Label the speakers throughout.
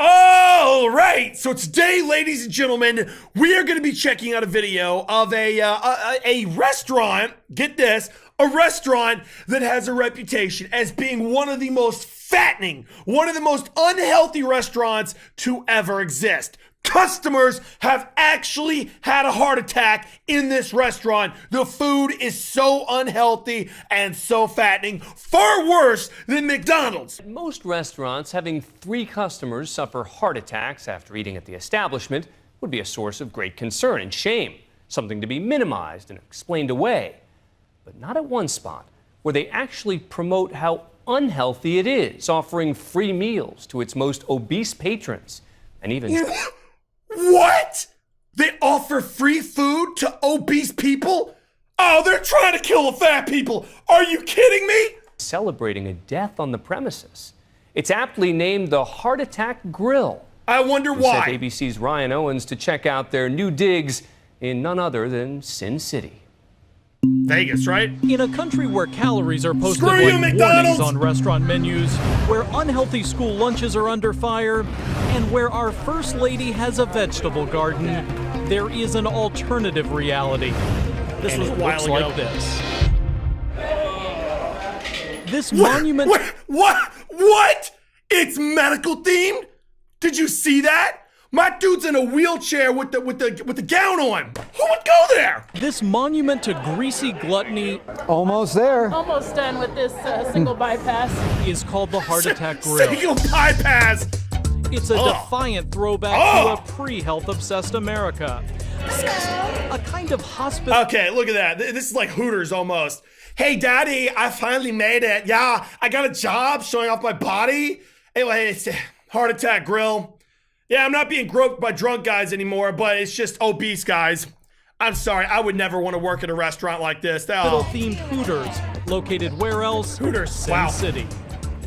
Speaker 1: All right, so today, ladies and gentlemen, we are going to be checking out a video of a restaurant, get this, a restaurant that has a reputation as being one of the most fattening, one of the most unhealthy restaurants to ever exist. Customers have actually had a heart attack in this restaurant. The food is so unhealthy and so fattening, far worse than McDonald's.
Speaker 2: At most restaurants, having 3 customers suffer heart attacks after eating at the establishment would be a source of great concern and shame, something to be minimized and explained away. But not at one spot, where they actually promote how unhealthy it is, offering free meals to its most obese patrons, and even...
Speaker 1: What? They offer free food to obese people? Oh, they're trying to kill the fat people. Are you kidding me?
Speaker 2: Celebrating a death on the premises. It's aptly named the Heart Attack Grill.
Speaker 1: I wonder why.
Speaker 2: Sent ABC's Ryan Owens to check out their new digs in none other than Sin City.
Speaker 1: Vegas, right?
Speaker 3: In a country where calories are posted
Speaker 1: Screw you,
Speaker 3: like
Speaker 1: McDonald's!
Speaker 3: warnings on restaurant menus, where unhealthy school lunches are under fire, and where our First Lady has a vegetable garden, there is an alternative reality. This
Speaker 1: And
Speaker 3: was
Speaker 1: a while
Speaker 3: looks
Speaker 1: ago.
Speaker 3: like this. This monument...
Speaker 1: What? It's medical themed? Did you see that? My dude's in a wheelchair with the gown on. Who would go there?
Speaker 3: This monument to greasy gluttony
Speaker 4: Almost there.
Speaker 5: Almost done with this single bypass.
Speaker 3: is called the Heart Attack Grill.
Speaker 1: Single bypass.
Speaker 3: It's a defiant throwback to a pre-health obsessed America. A kind of hospital.
Speaker 1: Okay, look at that. This is like Hooters almost. Hey, Daddy, I finally made it. Yeah, I got a job showing off my body. Anyway, it's a Heart Attack Grill. Yeah, I'm not being groped by drunk guys anymore, but it's just obese guys. I'm sorry, I would never want to work at a restaurant like this.
Speaker 3: Themed Hooters, located where else?
Speaker 1: Hooters,
Speaker 3: Sin
Speaker 1: wow.
Speaker 3: City.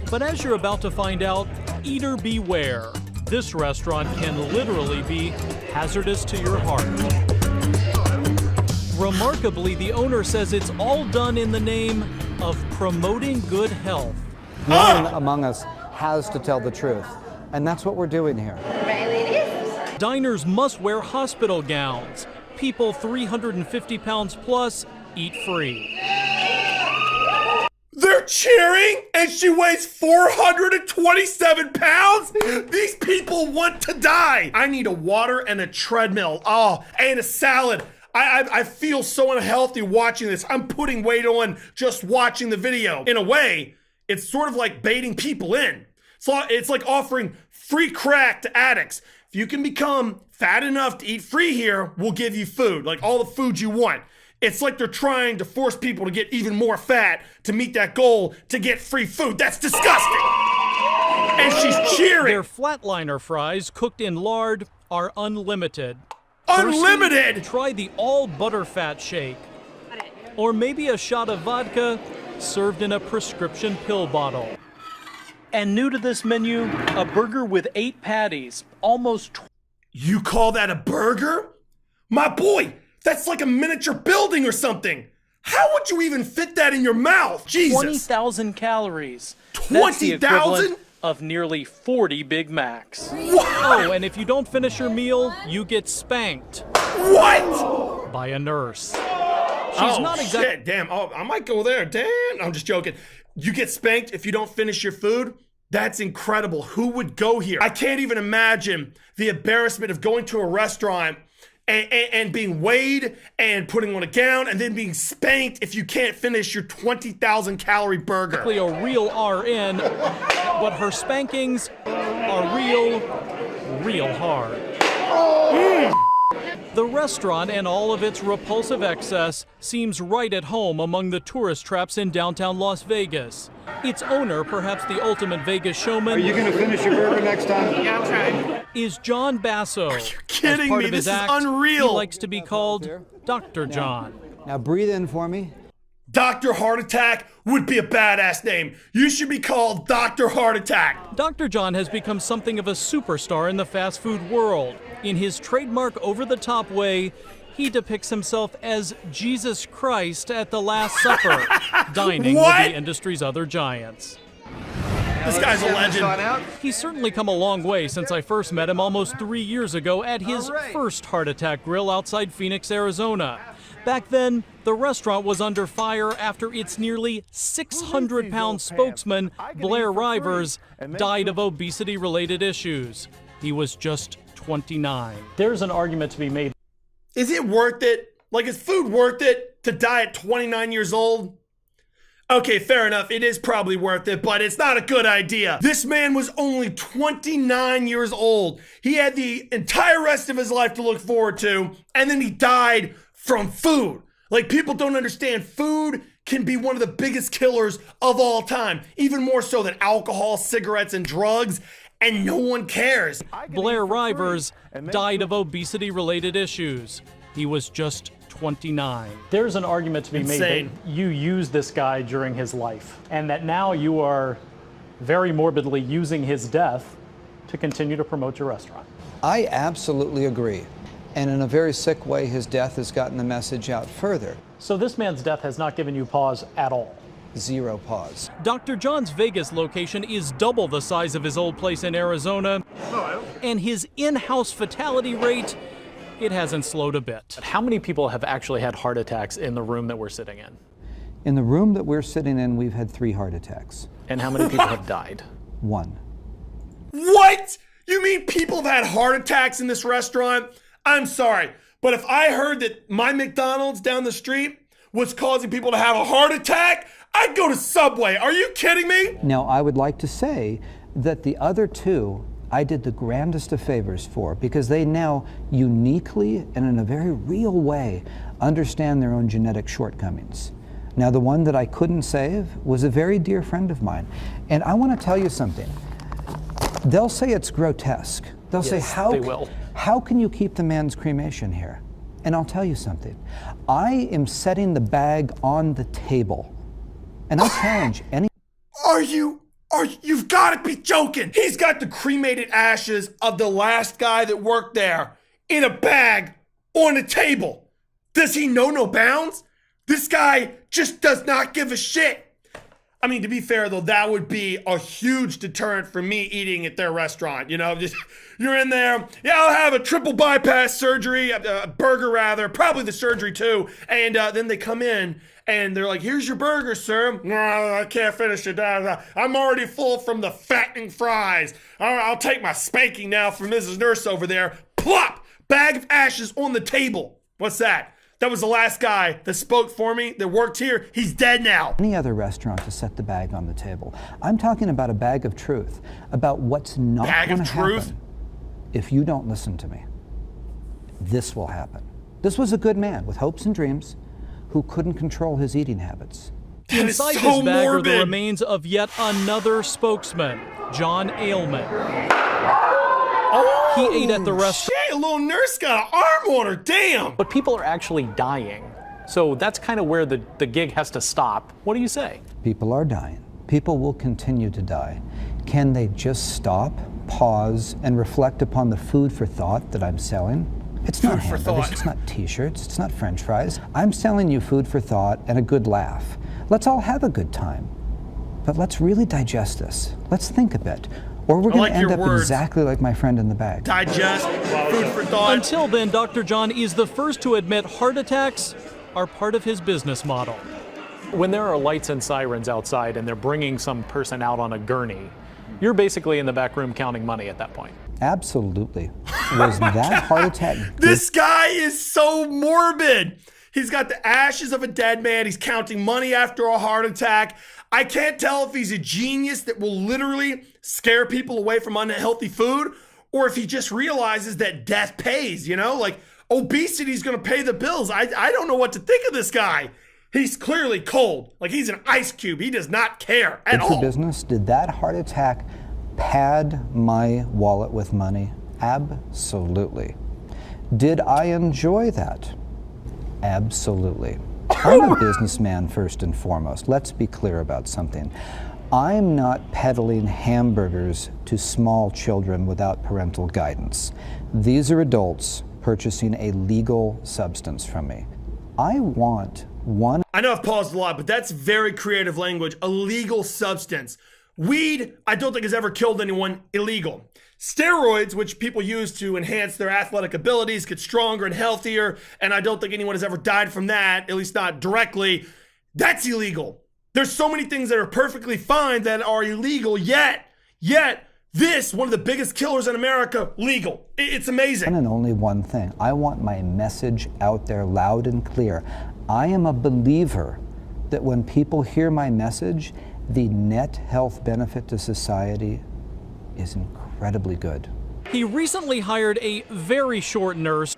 Speaker 3: But as you're about to find out, eater beware. This restaurant can literally be hazardous to your heart. Remarkably, the owner says it's all done in the name of promoting good health.
Speaker 4: No one among us has to tell the truth. And that's what we're doing here.
Speaker 3: Diners must wear hospital gowns. People 350 pounds plus eat free.
Speaker 1: They're cheering and she weighs 427 pounds? These people want to die. I need a water and a treadmill. Oh, and a salad. I feel so unhealthy watching this. I'm putting weight on just watching the video. In a way, it's sort of like baiting people in. So it's like offering free crack to addicts. If you can become fat enough to eat free here, we'll give you food, like all the food you want. It's like they're trying to force people to get even more fat to meet that goal to get free food. That's disgusting. And she's cheering.
Speaker 3: Their flatliner fries, cooked in lard, are unlimited.
Speaker 1: Unlimited?
Speaker 3: Firstly, try the all butterfat shake. Or maybe a shot of vodka served in a prescription pill bottle. And new to this menu, a burger with 8 patties, almost...
Speaker 1: You call that a burger? My boy, that's like a miniature building or something. How would you even fit that in your mouth? Jesus.
Speaker 3: 20,000 calories. That's the
Speaker 1: 20,000?
Speaker 3: equivalent of nearly 40 Big Macs. Oh, and if you don't finish your meal, you get spanked.
Speaker 1: What?
Speaker 3: By a nurse. She's not exactly...
Speaker 1: Shit, damn. Oh, I might go there. Damn. I'm just joking. You get spanked if you don't finish your food? That's incredible. Who would go here? I can't even imagine the embarrassment of going to a restaurant and being weighed and putting on a gown and then being spanked if you can't finish your 20,000 calorie burger.
Speaker 3: A real RN, but her spankings are real hard. The restaurant and all of its repulsive excess seems right at home among the tourist traps in downtown Las Vegas. Its owner, perhaps the ultimate Vegas showman...
Speaker 4: Are you going to finish your burger next time?
Speaker 5: Yeah, I'm trying.
Speaker 3: ...is John Basso.
Speaker 1: Are you kidding
Speaker 3: As part
Speaker 1: me?
Speaker 3: of his
Speaker 1: This is
Speaker 3: act,
Speaker 1: unreal.
Speaker 3: He likes to be called Dr. John.
Speaker 4: Now breathe in for me.
Speaker 1: Dr. Heart Attack would be a badass name. You should be called Dr. Heart Attack.
Speaker 3: Dr. John has become something of a superstar in the fast food world. In his trademark over-the-top way, he depicts himself as Jesus Christ at the Last Supper, dining with the industry's other giants.
Speaker 1: This guy's a legend.
Speaker 3: He's certainly come a long way since I first met him almost 3 years ago at his first heart attack grill outside Phoenix, Arizona. Back then, the restaurant was under fire after its nearly 600-pound spokesman, Blair Rivers, died of obesity-related issues. He was just 29. There's an argument to be made.
Speaker 1: Is it worth it? Like, is food worth it to die at 29 years old? Okay, fair enough. It is probably worth it, but it's not a good idea. This man was only 29 years old. He had the entire rest of his life to look forward to, and then he died from food. Like, people don't understand. Food can be one of the biggest killers of all time, even more so than alcohol, cigarettes, and drugs, and no one cares.
Speaker 3: Blair Rivers died of obesity-related issues. He was just 29. There's an argument to be made that you used this guy during his life, and that now you are very morbidly using his death to continue to promote your restaurant.
Speaker 4: I absolutely agree. And in a very sick way, his death has gotten the message out further.
Speaker 3: So this man's death has not given you pause at all?
Speaker 4: Zero pause.
Speaker 3: Dr. John's Vegas location is double the size of his old place in Arizona, and his in-house fatality rate, it hasn't slowed a bit. How many people have actually had heart attacks in the room that we're sitting in?
Speaker 4: In the room that we're sitting in, we've had 3 heart attacks.
Speaker 3: And how many people have died?
Speaker 4: 1.
Speaker 1: What? You mean people have had heart attacks in this restaurant? I'm sorry, but if I heard that my McDonald's down the street was causing people to have a heart attack, I'd go to Subway. Are you kidding me?
Speaker 4: Now, I would like to say that the other 2 I did the grandest of favors for, because they now uniquely and in a very real way understand their own genetic shortcomings. Now, the one that I couldn't save was a very dear friend of mine. And I want to tell you something. They'll say it's grotesque. They'll say, how can you keep the man's cremation here? And I'll tell you something. I am setting the bag on the table. And I challenge any...
Speaker 1: You've got to be joking. He's got the cremated ashes of the last guy that worked there in a bag on a table. Does he know no bounds? This guy just does not give a shit. I mean, to be fair, though, that would be a huge deterrent for me eating at their restaurant. You know, just you're in there. Yeah, I'll have a triple bypass surgery, a burger rather, probably the surgery too. And then they come in and they're like, "Here's your burger, sir." "No, I can't finish it. I'm already full from the fattening fries. I'll take my spanking now from Mrs. Nurse over there." Plop! Bag of ashes on the table. What's that? That was the last guy that spoke for me, that worked here. He's dead now.
Speaker 4: Any other restaurant to set the bag on the table. I'm talking about a bag of truth, about what's not going to happen if you don't listen to me. This will happen. This was a good man with hopes and dreams who couldn't control his eating habits.
Speaker 3: Inside this bag are the remains of yet another spokesman, John Ailman. He ate at the restaurant.
Speaker 1: Shit, a little nurse got an arm on her, damn!
Speaker 3: But people are actually dying. So that's kind of where the gig has to stop. What do you say?
Speaker 4: People are dying. People will continue to die. Can they just stop, pause, and reflect upon the food for thought that I'm selling? It's not hamburgers, it's not t-shirts, it's not french fries. I'm selling you food for thought and a good laugh. Let's all have a good time. But let's really digest this. Let's think a bit. Or we're going to end up exactly like my friend in the bag.
Speaker 1: Digest, food for thought.
Speaker 3: Until then, Dr. John is the first to admit heart attacks are part of his business model. When there are lights and sirens outside and they're bringing some person out on a gurney, you're basically in the back room counting money at that point.
Speaker 4: Absolutely. Was that heart attack?
Speaker 1: This guy is so morbid. He's got the ashes of a dead man. He's counting money after a heart attack. I can't tell if he's a genius that will literally scare people away from unhealthy food, or if he just realizes that death pays, you know? Like, obesity is going to pay the bills. I don't know what to think of this guy. He's clearly cold. Like, he's an ice cube. He does not care at all.
Speaker 4: Business, did that heart attack pad my wallet with money? Absolutely. Did I enjoy that? Absolutely. I'm a businessman first and foremost. Let's be clear about something. I'm not peddling hamburgers to small children without parental guidance. These are adults purchasing a legal substance from me. I want one.
Speaker 1: I know I've paused a lot, but that's very creative language. A legal substance. Weed, I don't think has ever killed anyone illegal. Steroids, which people use to enhance their athletic abilities, get stronger and healthier, and I don't think anyone has ever died from that, at least not directly, that's illegal. There's so many things that are perfectly fine that are illegal, yet this, one of the biggest killers in America, legal. It's amazing.
Speaker 4: And only one thing. I want my message out there loud and clear. I am a believer that when people hear my message, the net health benefit to society is incredibly good.
Speaker 3: He recently hired a very short nurse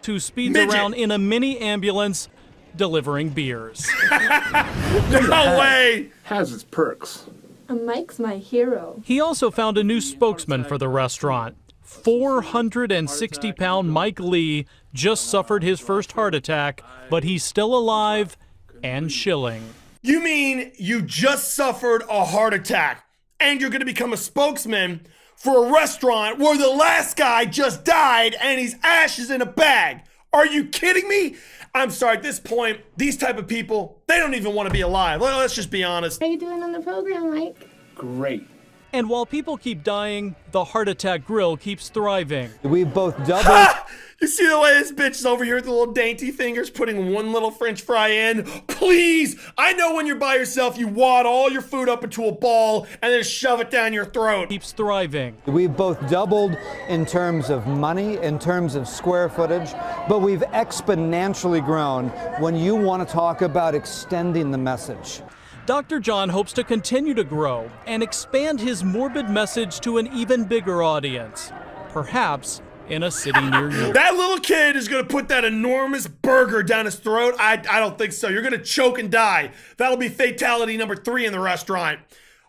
Speaker 3: who speeds around in a mini ambulance delivering beers.
Speaker 1: No way!
Speaker 6: Has its perks.
Speaker 7: Mike's my hero.
Speaker 3: He also found a new spokesman for the restaurant. 460-pound Mike Lee just suffered his first heart attack, but he's still alive and shilling.
Speaker 1: You mean you just suffered a heart attack and you're going to become a spokesman for a restaurant where the last guy just died and his ash is in a bag? Are you kidding me? I'm sorry, at this point, these type of people, they don't even want to be alive. Let's just be honest.
Speaker 7: How you doing on the program, Mike?
Speaker 6: Great.
Speaker 3: And while people keep dying, the Heart Attack Grill keeps thriving.
Speaker 4: We've both doubled.
Speaker 1: You see the way this bitch is over here with the little dainty fingers putting one little French fry in? Please! I know when you're by yourself, you wad all your food up into a ball and then shove it down your throat.
Speaker 3: Keeps thriving.
Speaker 4: We've both doubled in terms of money, in terms of square footage, but we've exponentially grown when you want to talk about extending the message.
Speaker 3: Dr. John hopes to continue to grow and expand his morbid message to an even bigger audience, perhaps in a city near you.
Speaker 1: That little kid is gonna put that enormous burger down his throat. I don't think so. You're gonna choke and die. That'll be fatality number 3 in the restaurant.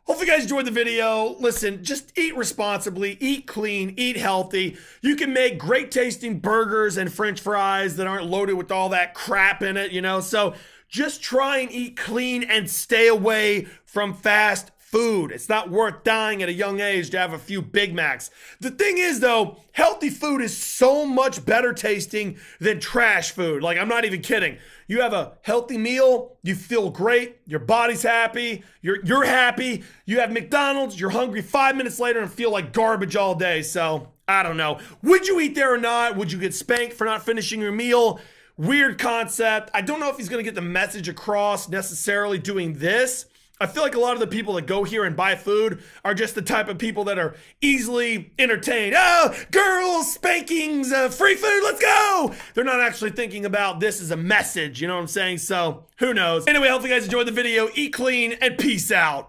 Speaker 1: Hopefully you guys enjoyed the video. Listen, just eat responsibly, eat clean, eat healthy. You can make great tasting burgers and French fries that aren't loaded with all that crap in it, you know? So just try and eat clean and stay away from fast food. It's not worth dying at a young age to have a few Big Macs. The thing is though, healthy food is so much better tasting than trash food. Like, I'm not even kidding. You have a healthy meal, you feel great, your body's happy, you're happy. You have McDonald's, you're hungry 5 minutes later and feel like garbage all day. So, I don't know. Would you eat there or not? Would you get spanked for not finishing your meal? Weird concept. I don't know if he's going to get the message across necessarily doing this. I feel like a lot of the people that go here and buy food are just the type of people that are easily entertained. Oh, girls, spankings, free food, let's go. They're not actually thinking about this as a message, you know what I'm saying? So, who knows? Anyway, hopefully you guys enjoyed the video. Eat clean and peace out.